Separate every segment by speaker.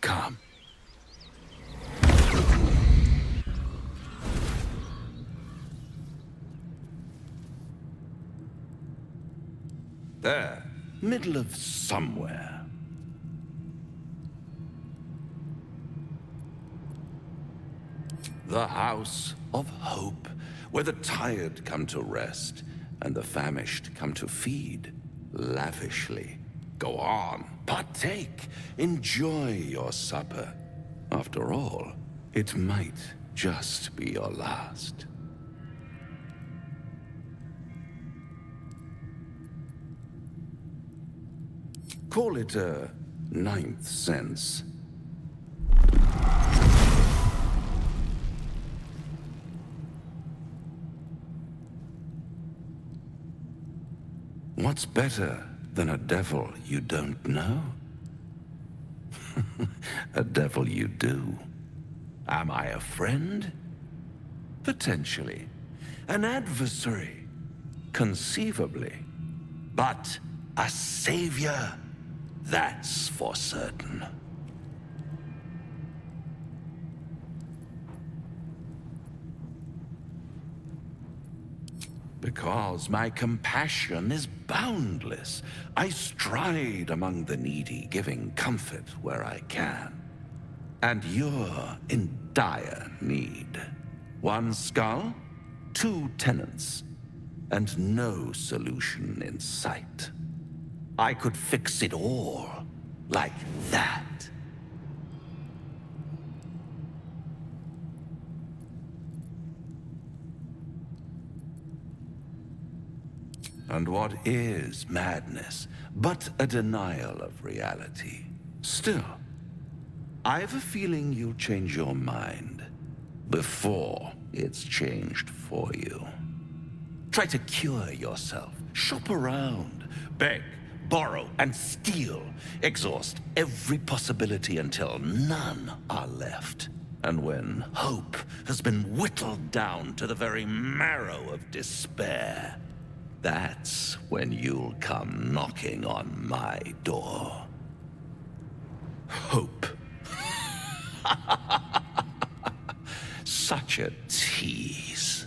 Speaker 1: Come. There, middle of somewhere. The house of hope, where the tired come to rest and the famished come to feed lavishly. Go on, partake, enjoy your supper. After all, it might just be your last. Call it a ninth sense. What's better than a devil you don't know? A devil you do. Am I a friend? Potentially. An adversary? Conceivably. But a savior? That's for certain. Because my compassion is boundless. I stride among the needy, giving comfort where I can. And you're in dire need. One skull, two tenants, and no solution in sight. I could fix it all, like that. And what is madness but a denial of reality? Still, I've a feeling you'll change your mind before it's changed for you. Try to cure yourself, shop around, beg, borrow, and steal. Exhaust every possibility until none are left. And when hope has been whittled down to the very marrow of despair, that's when you'll come knocking on my door. Hope. Such a tease.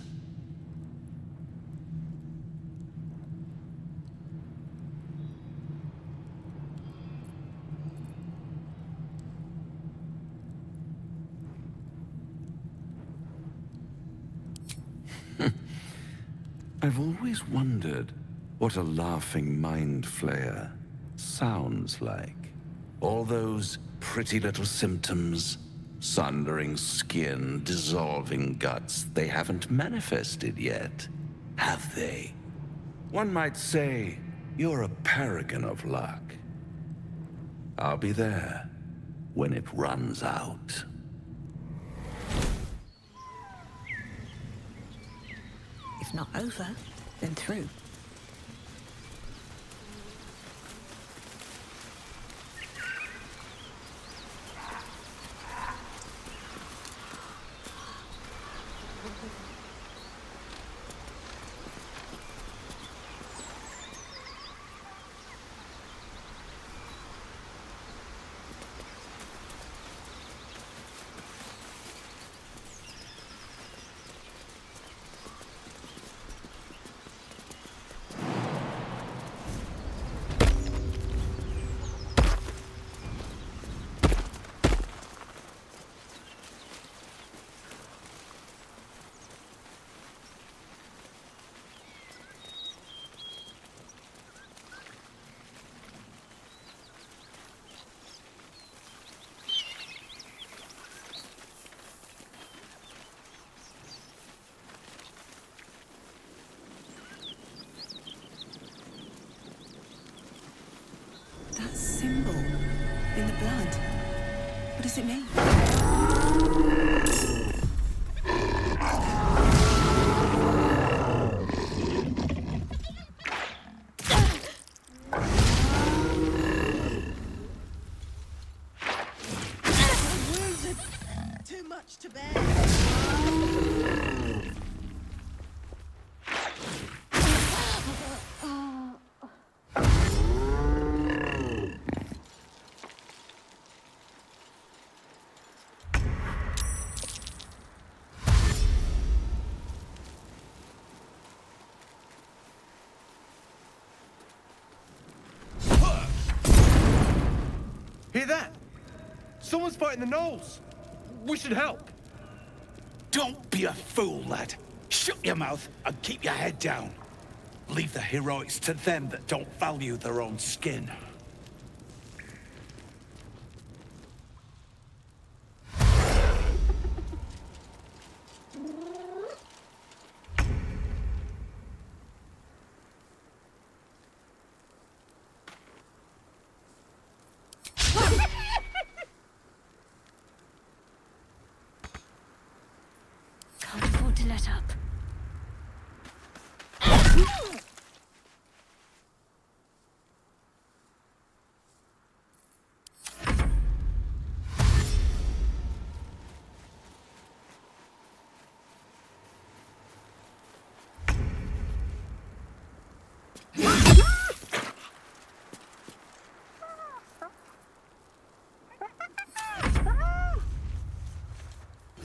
Speaker 1: I've always wondered what a laughing mind flayer sounds like. All those pretty little symptoms, sundering skin, dissolving guts, they haven't manifested yet, have they? One might say you're a paragon of luck. I'll be there when it runs out.
Speaker 2: If not over, then through. That symbol in the blood. What does it mean?
Speaker 3: Too much to bear. Hear that? Someone's fighting the gnolls. We should help.
Speaker 4: Don't be a fool, lad. Shut your mouth and keep your head down. Leave the heroics to them that don't value their own skin.
Speaker 2: Can't afford to let up.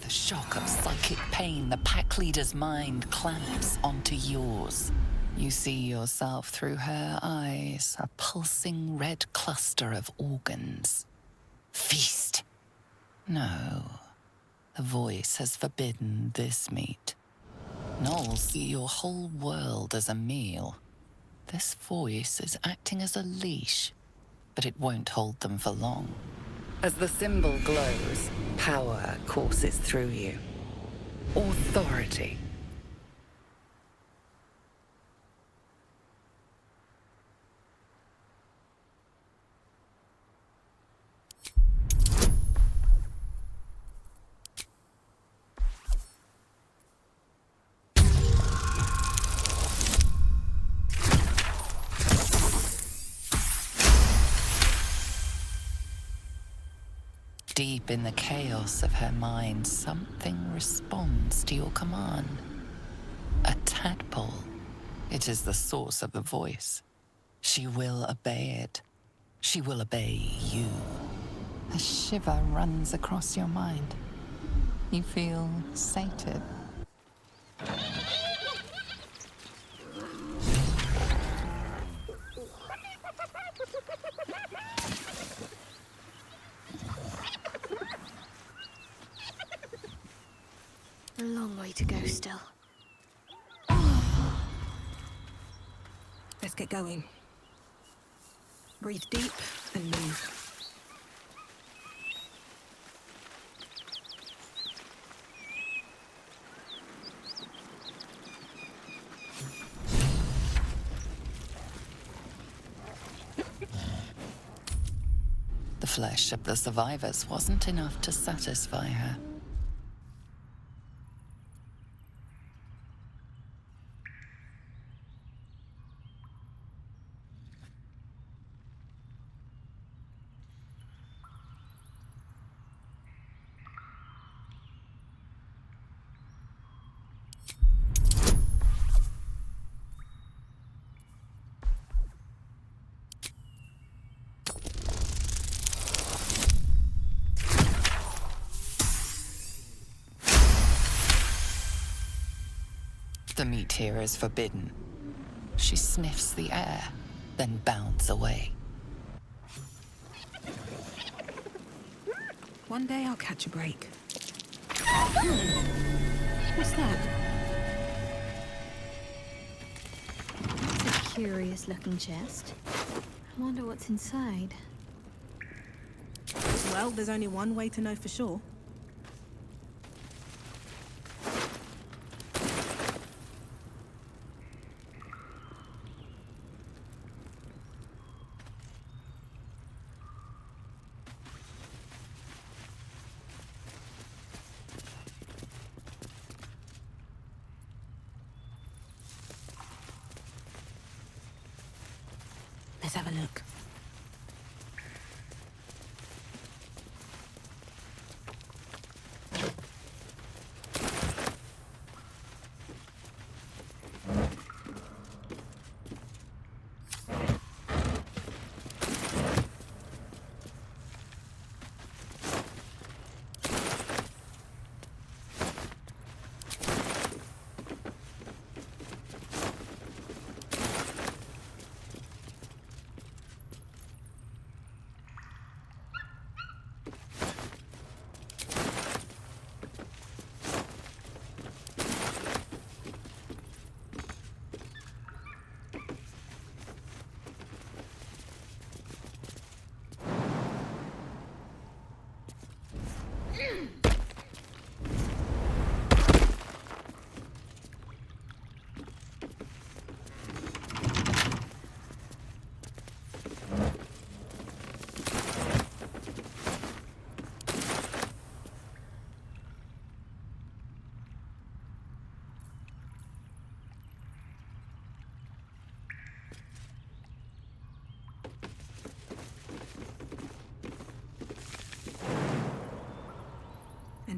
Speaker 5: The shock of psychic pain, the pack leader's mind clamps onto yours. You see yourself through her eyes, a pulsing red cluster of organs. Feast! No, the voice has forbidden this meat. Gnolls see your whole world as a meal. This voice is acting as a leash, but it won't hold them for long. As the symbol glows, power courses through you. Authority. Deep in the chaos of her mind, something responds to your command. A tadpole. It is the source of the voice. She will obey it. She will obey you. A shiver runs across your mind. You feel sated.
Speaker 2: A long way to go still.
Speaker 6: Let's get going. Breathe deep and move.
Speaker 5: The flesh of the survivors wasn't enough to satisfy her. The meat here is forbidden. She sniffs the air, then bounds away.
Speaker 6: One day I'll catch a break.
Speaker 2: What's that? It's a curious looking chest. I wonder what's inside.
Speaker 6: Well, there's only one way to know for sure. Let's have a look.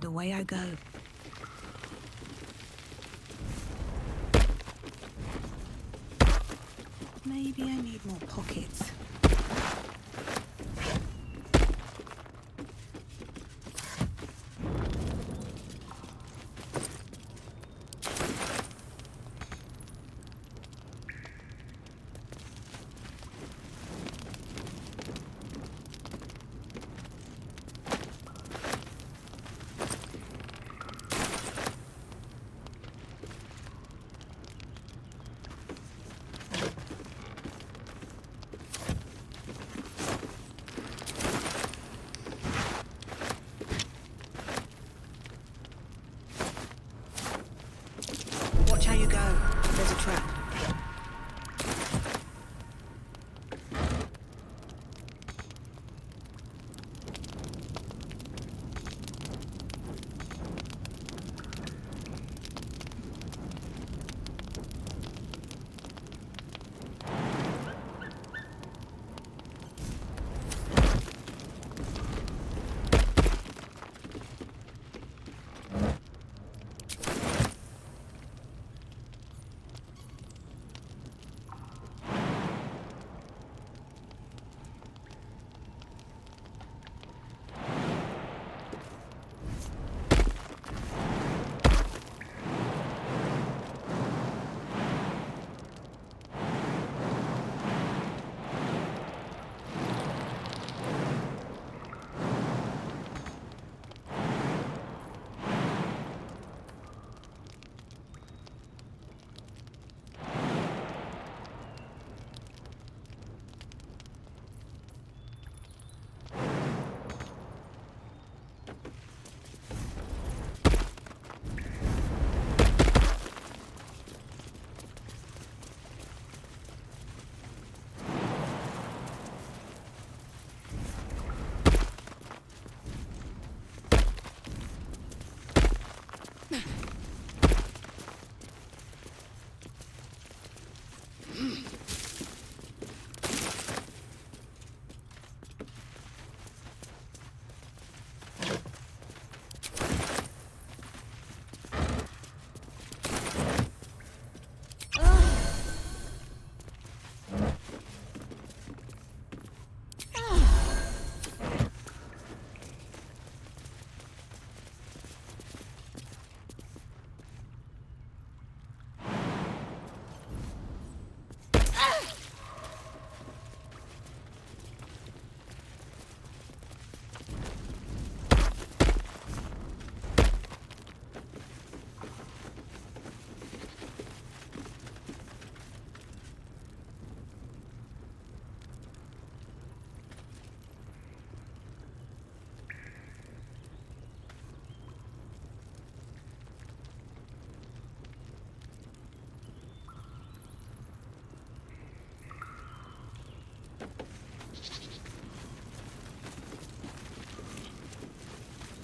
Speaker 6: and away I go. Maybe I need more pockets. Watch how you go. There's a trap.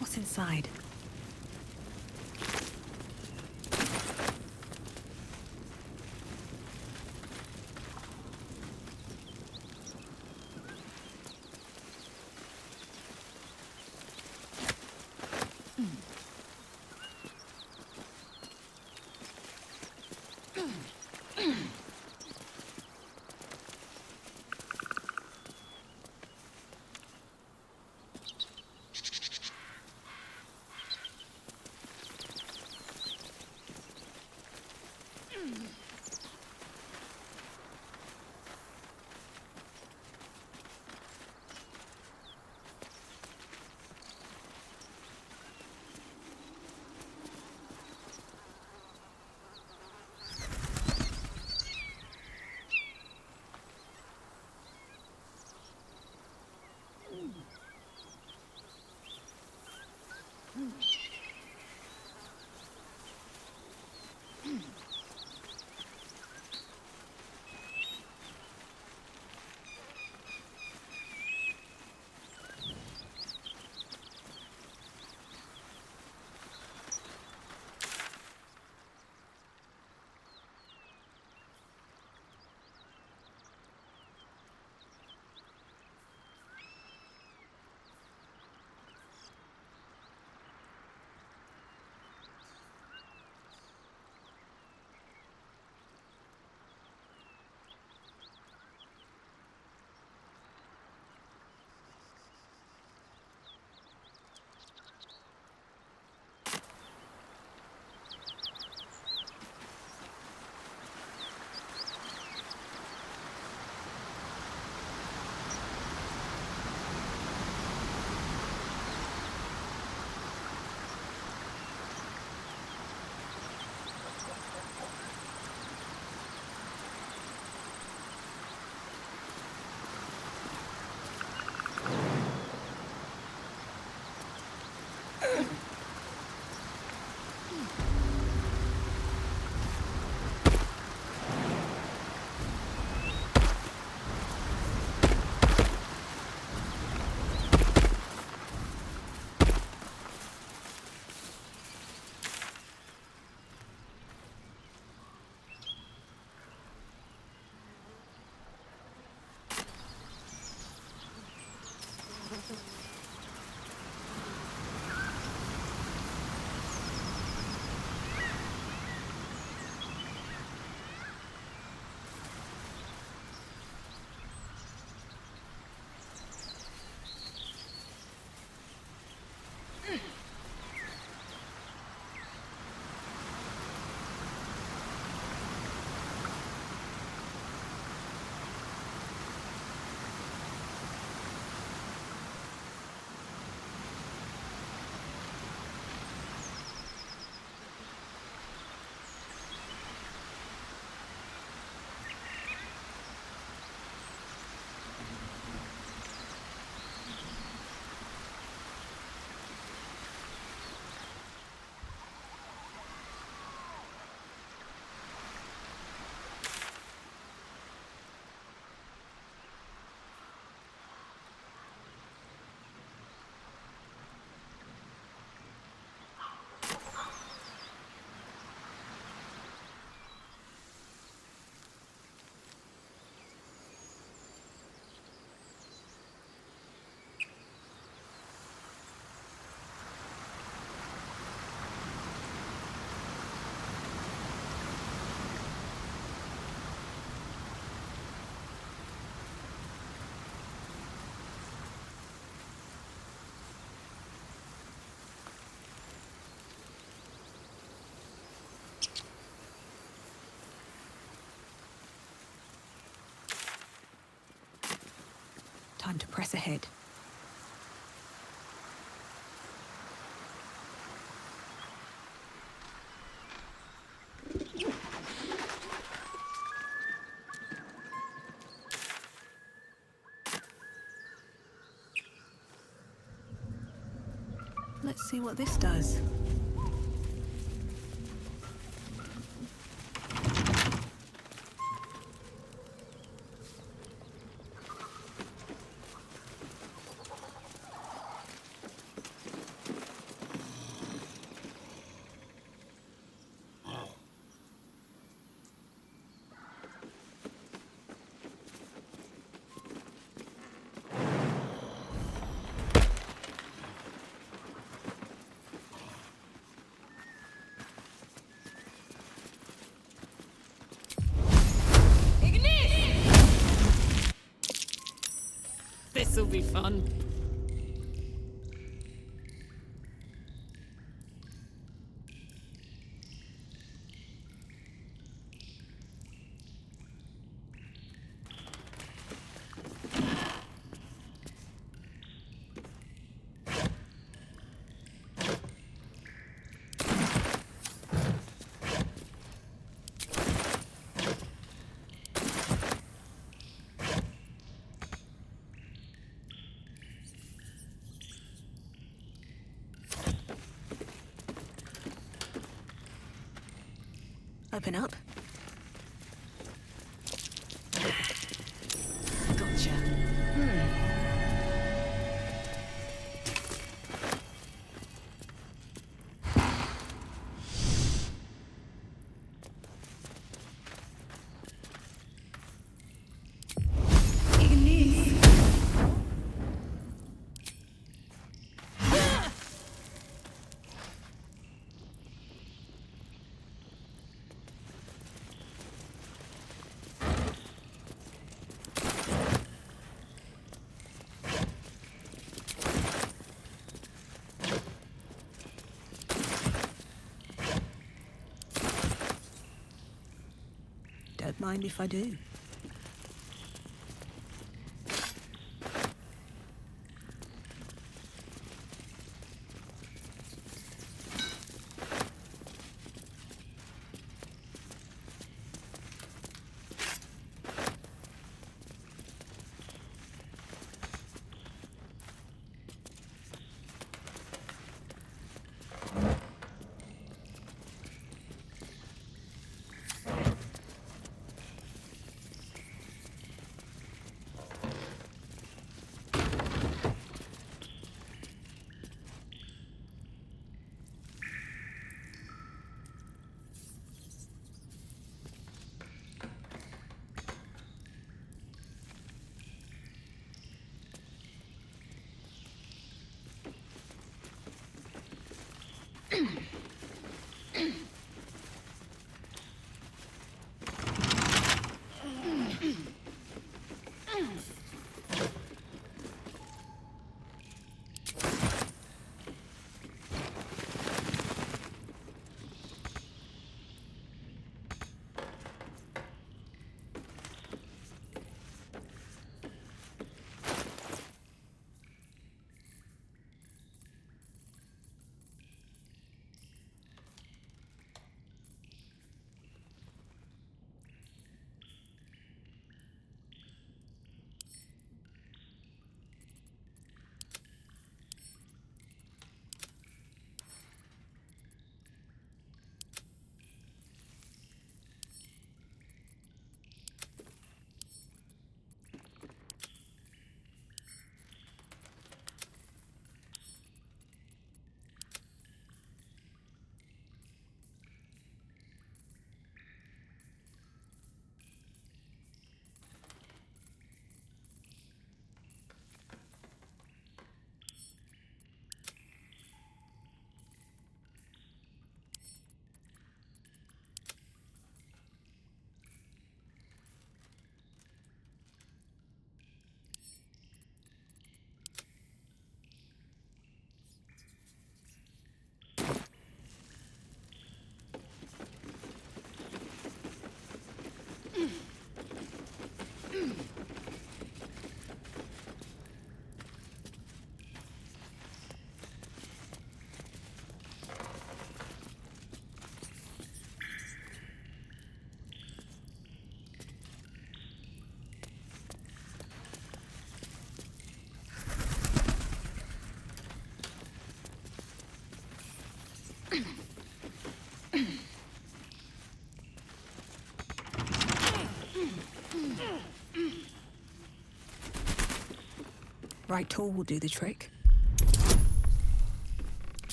Speaker 6: What's inside? Time to press ahead. Let's see what this does.
Speaker 7: This'll be fun.
Speaker 6: Open up. Gotcha. Don't mind if I do. Right tool will do the trick.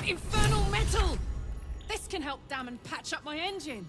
Speaker 7: Infernal metal! This can help dam and patch up my engine.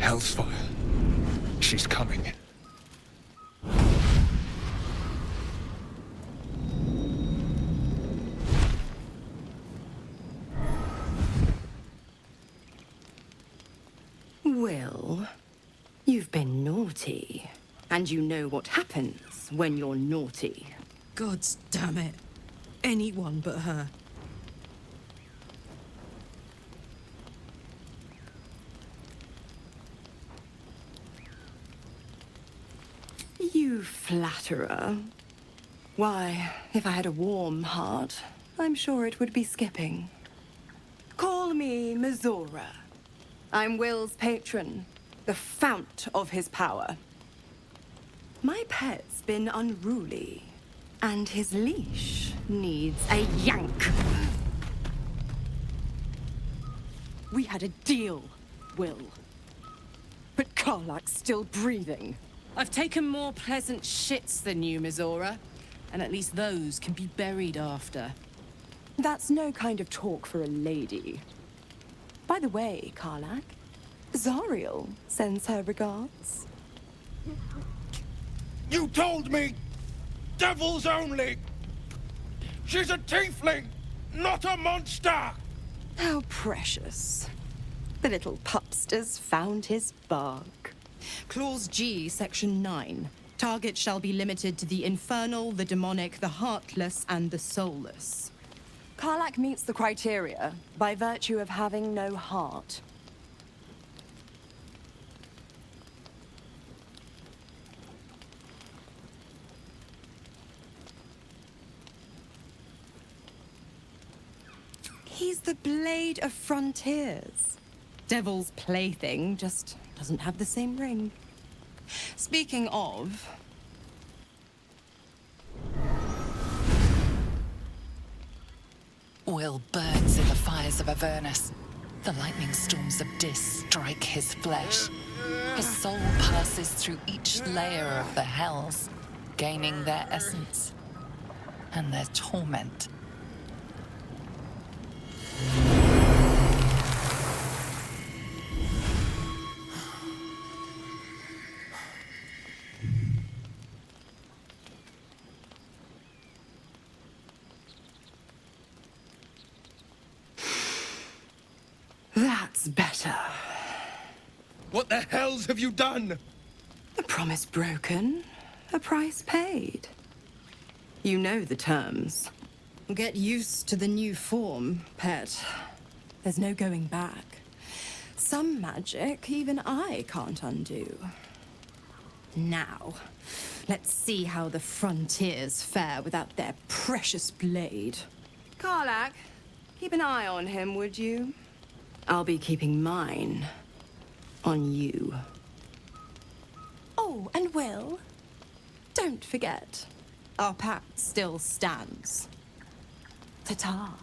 Speaker 8: Hellsfire. She's coming.
Speaker 9: Will, you've been naughty. And you know what happens when you're naughty.
Speaker 6: God damn it. Anyone but her.
Speaker 9: You flatterer. Why, if I had a warm heart, I'm sure it would be skipping. Call me Mizora. I'm Will's patron, the fount of his power. My pet's been unruly, and his leash needs a yank. We had a deal, Will. But Karlak's still breathing.
Speaker 10: I've taken more pleasant shits than you, Mizora. And at least those can be buried after.
Speaker 9: That's no kind of talk for a lady. By the way, Karlak, Zariel sends her regards.
Speaker 3: You told me! Devils only! She's a tiefling, not a monster!
Speaker 9: How precious. The little pupster's found his bark.
Speaker 10: Clause G, Section 9. Target shall be limited to the infernal, the demonic, the heartless, and the soulless.
Speaker 9: Karlak meets the criteria by virtue of having no heart. He's the Blade of Frontiers. Devil's plaything just doesn't have the same ring. Speaking of...
Speaker 5: Will burns in the fires of Avernus. The lightning storms of Dis strike his flesh. His soul passes through each layer of the hells, gaining their essence and their torment.
Speaker 9: That's better.
Speaker 3: What the hells have you done?
Speaker 9: A promise broken, a price paid. You know the terms.
Speaker 10: Get used to the new form,
Speaker 9: Pet, there's no going back. Some magic even I can't undo. Now, let's see how the frontiers fare without their precious blade. Karlak, keep an eye on him, would you? I'll be keeping mine on you. Oh, and Will, don't forget, our pact still stands. Ta-ta.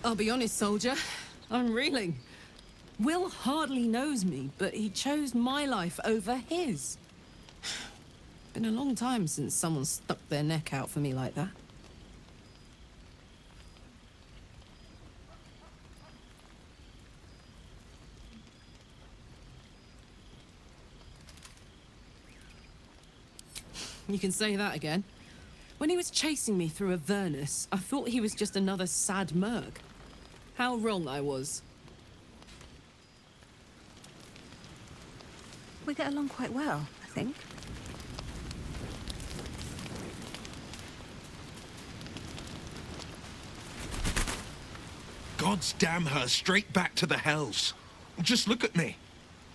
Speaker 6: I'll be honest, soldier. I'm reeling. Will hardly knows me, but he chose my life over his. Been a long time since someone stuck their neck out for me like that. You can say that again. When he was chasing me through Avernus, I thought he was just another sad merc. How wrong I was.
Speaker 2: We get along quite well, I think.
Speaker 3: God's damn her, straight back to the hells. Just look at me.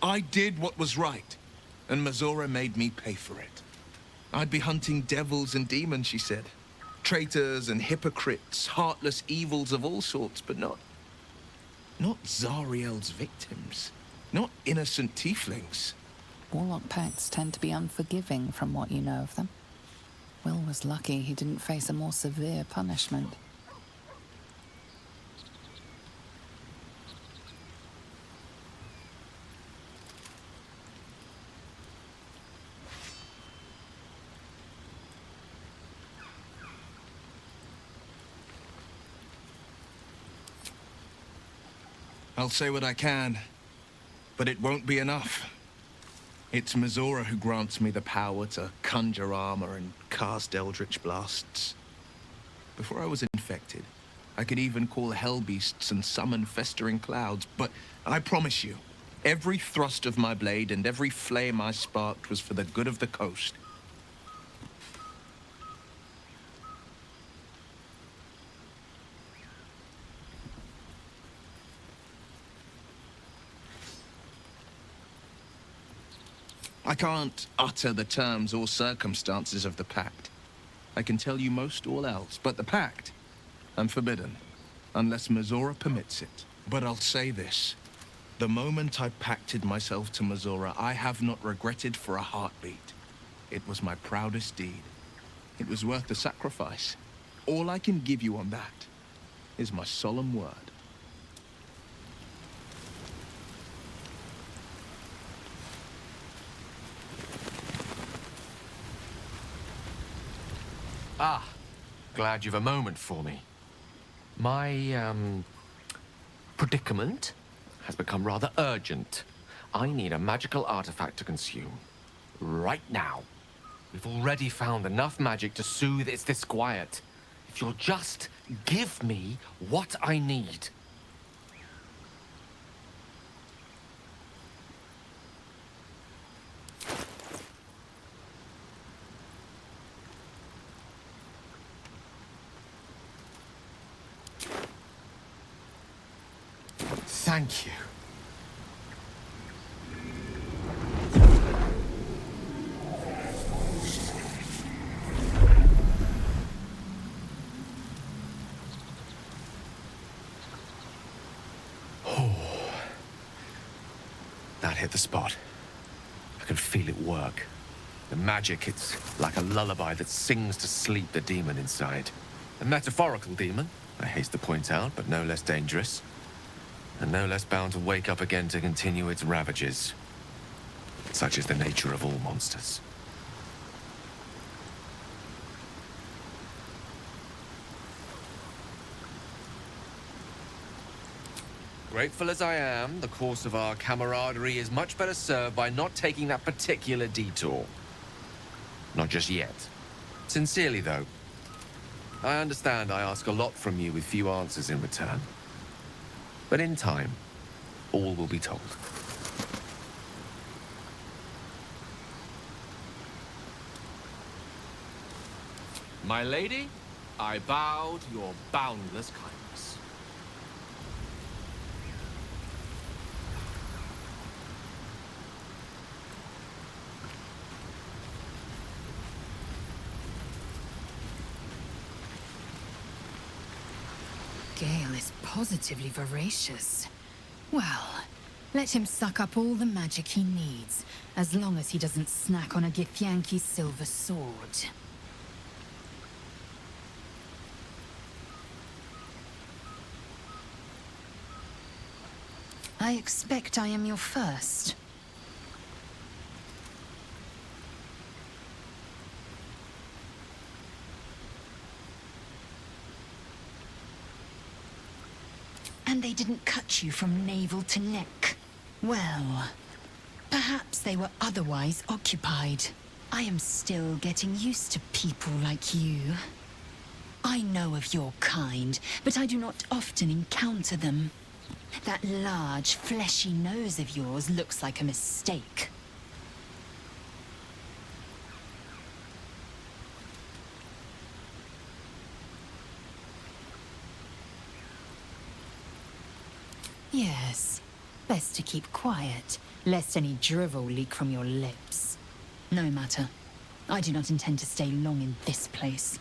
Speaker 3: I did what was right, and Mizora made me pay for it. I'd be hunting devils and demons, she said. Traitors and hypocrites, heartless evils of all sorts, but not Zariel's victims. Not innocent tieflings.
Speaker 5: Warlock pacts tend to be unforgiving from what you know of them. Will was lucky he didn't face a more severe punishment.
Speaker 3: I'll say what I can, but it won't be enough. It's Mizora who grants me the power to conjure armor and cast eldritch blasts. Before I was infected, I could even call hell beasts and summon festering clouds, but I promise you, every thrust of my blade and every flame I sparked was for the good of the coast. I can't utter the terms or circumstances of the pact. I can tell you most all else, but the pact, I'm forbidden, unless Mizora permits it. But I'll say this. The moment I pacted myself to Mizora, I have not regretted for a heartbeat. It was my proudest deed. It was worth the sacrifice. All I can give you on that is my solemn word.
Speaker 11: Ah, glad you've a moment for me. My, predicament has become rather urgent. I need a magical artifact to consume. Right now. We've already found enough magic to soothe its disquiet. If you'll just give me what I need. Thank you. That hit the spot. I can feel it work. The magic, it's like a lullaby that sings to sleep the demon inside. A metaphorical demon, I haste to point out, but no less dangerous. And no less bound to wake up again to continue its ravages. Such is the nature of all monsters. Grateful as I am, the course of our camaraderie is much better served by not taking that particular detour. Not just yet. Sincerely, though. I understand I ask a lot from you with few answers in return. But in time, all will be told. My lady, I bow to your boundless kindness.
Speaker 12: Gale is positively voracious. Well, let him suck up all the magic he needs, as long as he doesn't snack on a Githyanki silver sword. I expect I am your first. And they didn't cut you from navel to neck. Well, perhaps they were otherwise occupied. I am still getting used to people like you. I know of your kind, but I do not often encounter them. That large, fleshy nose of yours looks like a mistake. Yes, best to keep quiet, lest any drivel leak from your lips. No matter. I do not intend to stay long in this place.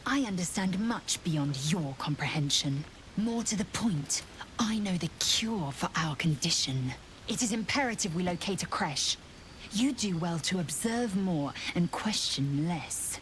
Speaker 12: I understand much beyond your comprehension. More to the point, I know the cure for our condition. It is imperative we locate a creche. You do well to observe more and question less.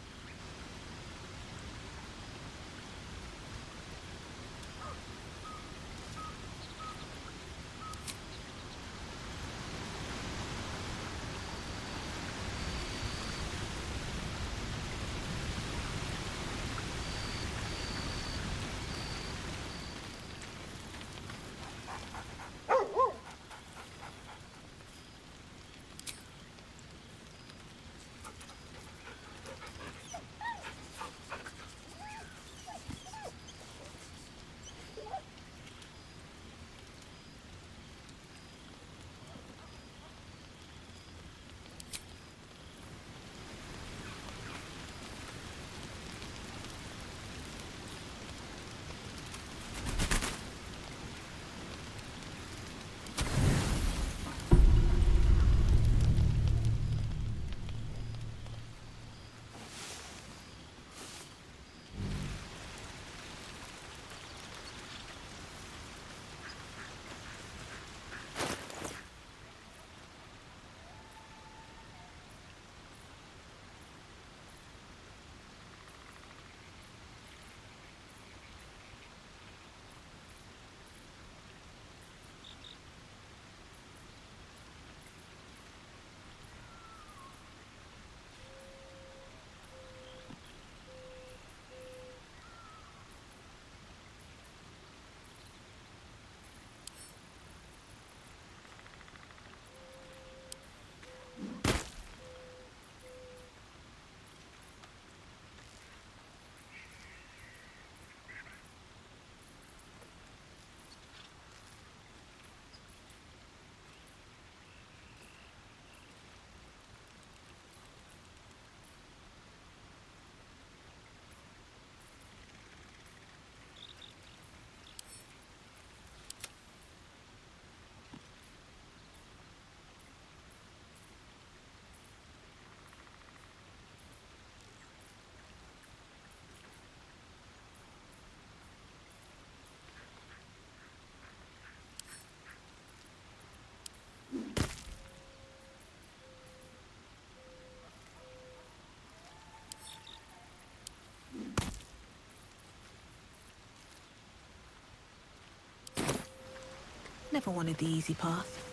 Speaker 13: Never wanted the easy path.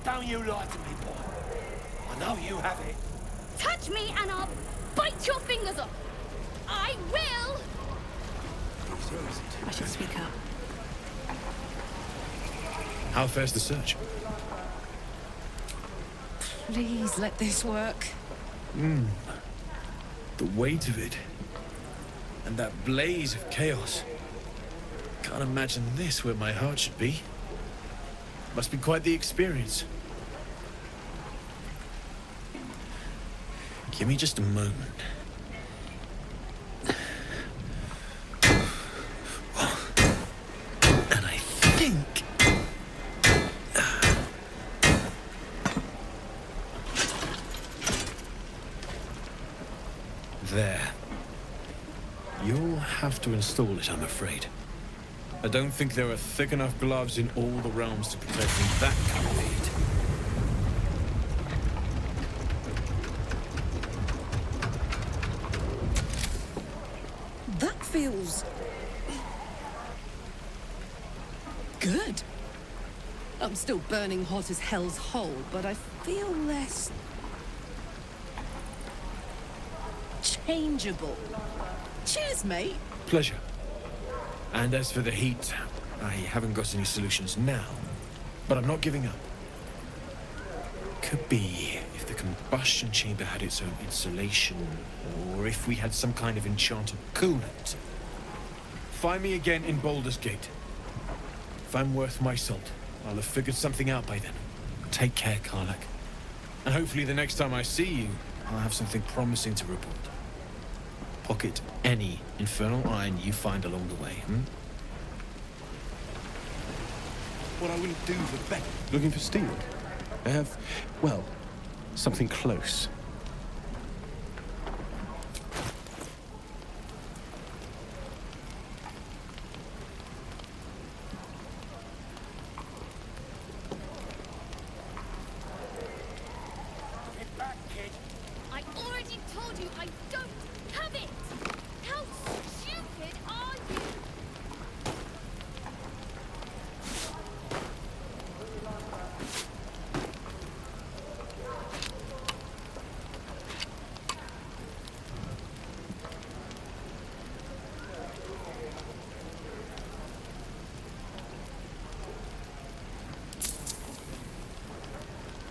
Speaker 4: Don't you lie to me, boy. I know you have it.
Speaker 2: Touch me and I'll bite your fingers off. I will!
Speaker 13: I should speak up.
Speaker 8: How fares the search?
Speaker 6: Please let this work.
Speaker 8: The weight of it. And that blaze of chaos. Can't imagine this where my heart should be. Must be quite the experience. Give me just a moment. And I think... There. You'll have to install it, I'm afraid. I don't think there are thick enough gloves in all the realms to protect from that kind of heat.
Speaker 6: That feels... good. I'm still burning hot as hell's hole, but I feel less... changeable. Cheers, mate.
Speaker 8: Pleasure. And as for the heat, I haven't got any solutions now, but I'm not giving up. Could be if the combustion chamber had its own insulation, or if we had some kind of enchanted coolant. Find me again in Baldur's Gate. If I'm worth my salt, I'll have figured something out by then. Take care, Karlak. And hopefully the next time I see you, I'll have something promising to report. Pocket any infernal iron you find along the way,
Speaker 14: What I wouldn't do for better. Looking for steel? I have, well, something close.
Speaker 2: Get back, kid. I already told you I don't have it. How stupid are you?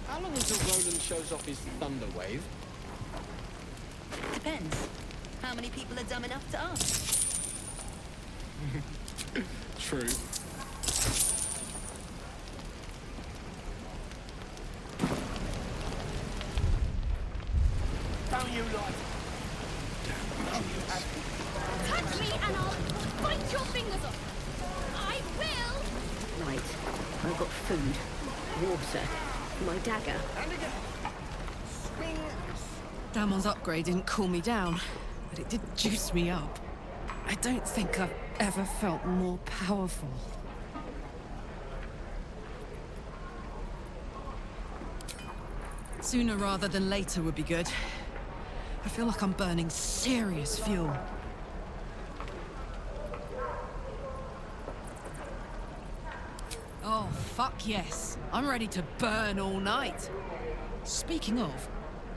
Speaker 15: How long until Roland shows off his thunder wave?
Speaker 12: Depends. How many people are dumb enough to ask?
Speaker 15: True.
Speaker 4: Don't you lie.
Speaker 2: Touch me and I'll bite your fingers off. I will!
Speaker 16: Right. I've got food, water, my dagger.
Speaker 6: Damon's upgrade didn't cool me down, but it did juice me up. I don't think I've ever felt more powerful. Sooner rather than later would be good. I feel like I'm burning serious fuel. Oh, fuck yes. I'm ready to burn all night. Speaking of,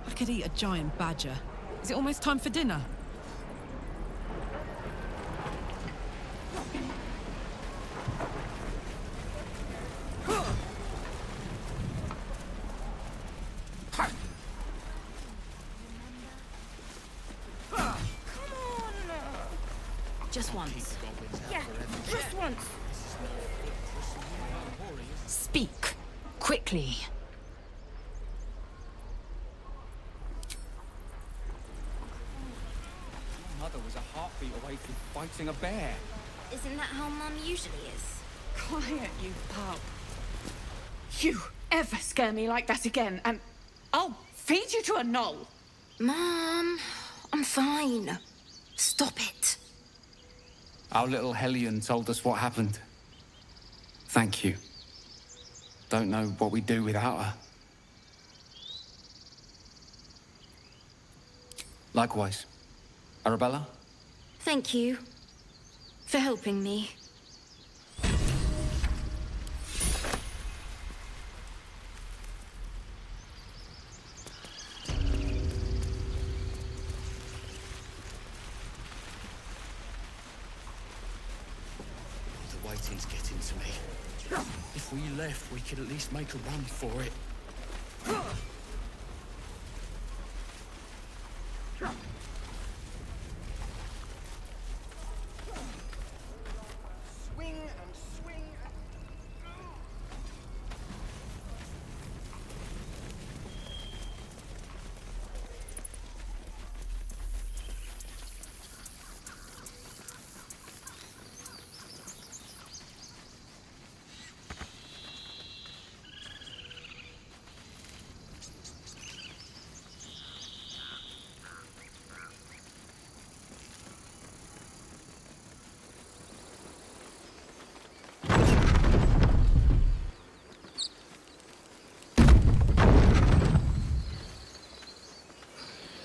Speaker 6: I could eat a giant badger. Is it almost time for dinner?
Speaker 16: Just once. Yeah, just once.
Speaker 12: Speak. Quickly.
Speaker 17: Mother was a heartbeat away from fighting a bear.
Speaker 2: Isn't that how Mum usually is?
Speaker 16: Quiet, you pup. You ever scare me like that again, and I'll feed you to a knoll.
Speaker 2: Mum, I'm fine. Stop it.
Speaker 17: Our little Hellion told us what happened. Thank you. Don't know what we'd do without her. Likewise. Arabella?
Speaker 2: Thank you for helping me.
Speaker 17: The waiting's getting to me. If we left, we could at least make a run for it.
Speaker 18: Swing and swing and...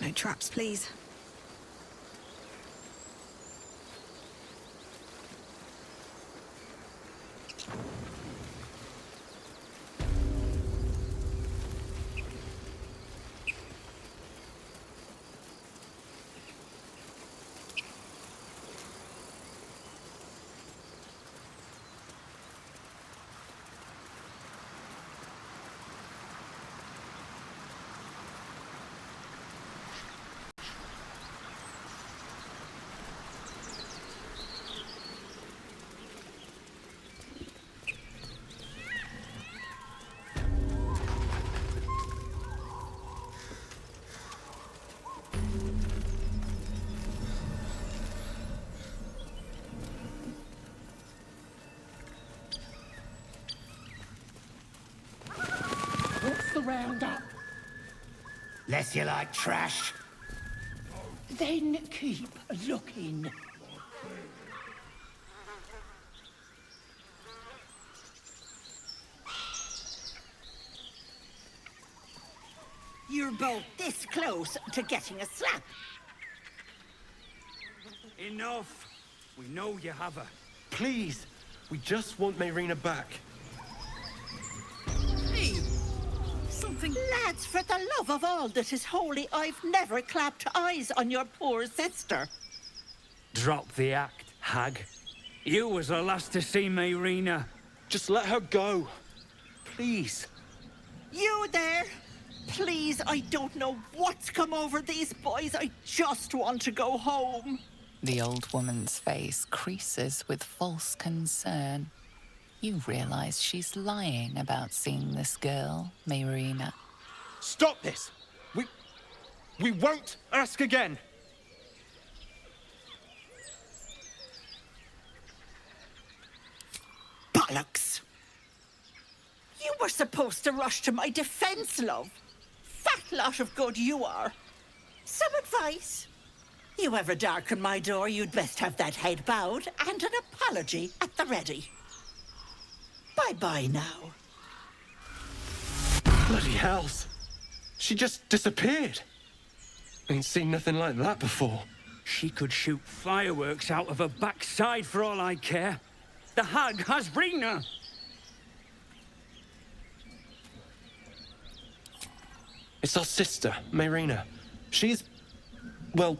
Speaker 13: No traps, please.
Speaker 4: What's the roundup? Less you like trash? Then keep looking.
Speaker 16: You're both this close to getting a slap.
Speaker 4: Enough. We know you have her.
Speaker 14: Please, we just want Mayrina back.
Speaker 6: Hey! Something...
Speaker 16: Lads, for the love of all that is holy, I've never clapped eyes on your poor sister.
Speaker 19: Drop the act, hag. You was the last to see Mayrina.
Speaker 14: Just let her go. Please.
Speaker 16: You there? Please, I don't know what's come over these boys. I just want to go home.
Speaker 5: The old woman's face creases with false concern. You realize she's lying about seeing this girl, Mayrina.
Speaker 14: Stop this! We won't ask again!
Speaker 16: Bollocks! You were supposed to rush to my defense, love. Fat lot of good you are. Some advice? You ever darken my door, you'd best have that head bowed and an apology at the ready. Bye-bye now.
Speaker 14: Bloody hells! She just disappeared. Ain't seen nothing like that before.
Speaker 19: She could shoot fireworks out of her backside for all I care. The hag has Rena.
Speaker 14: It's our sister, Mayrina. She's... well...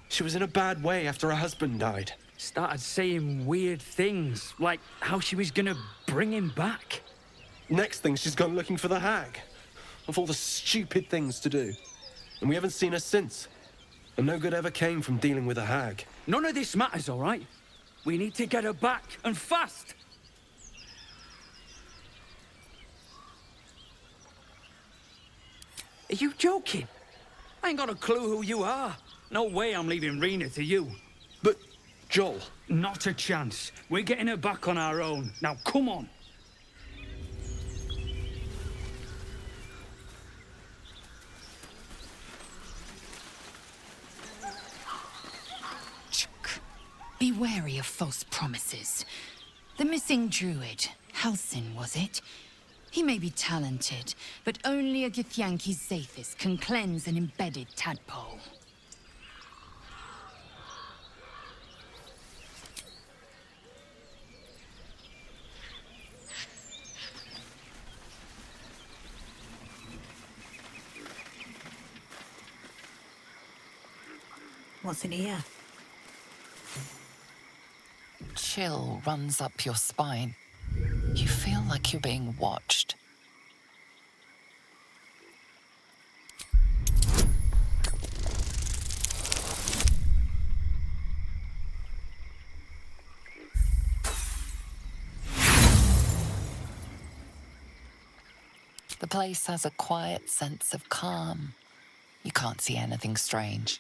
Speaker 14: she was in a bad way after her husband died.
Speaker 19: Started saying weird things, like how she was gonna bring him back.
Speaker 14: Next thing, she's gone looking for the hag. Of all the stupid things to do. And we haven't seen her since. And no good ever came from dealing with a hag.
Speaker 19: None of this matters, all right? We need to get her back, and fast! Are you joking? I ain't got a clue who you are. No way I'm leaving Rena to you.
Speaker 14: But, Joel...
Speaker 19: Not a chance. We're getting her back on our own. Now, come on.
Speaker 12: Be wary of false promises. The missing druid, Halsin, was it? He may be talented, but only a Githyanki Zathis can cleanse an embedded tadpole.
Speaker 13: What's in here?
Speaker 5: Chill runs up your spine. You feel like you're being watched. The place has a quiet sense of calm. You can't see anything strange.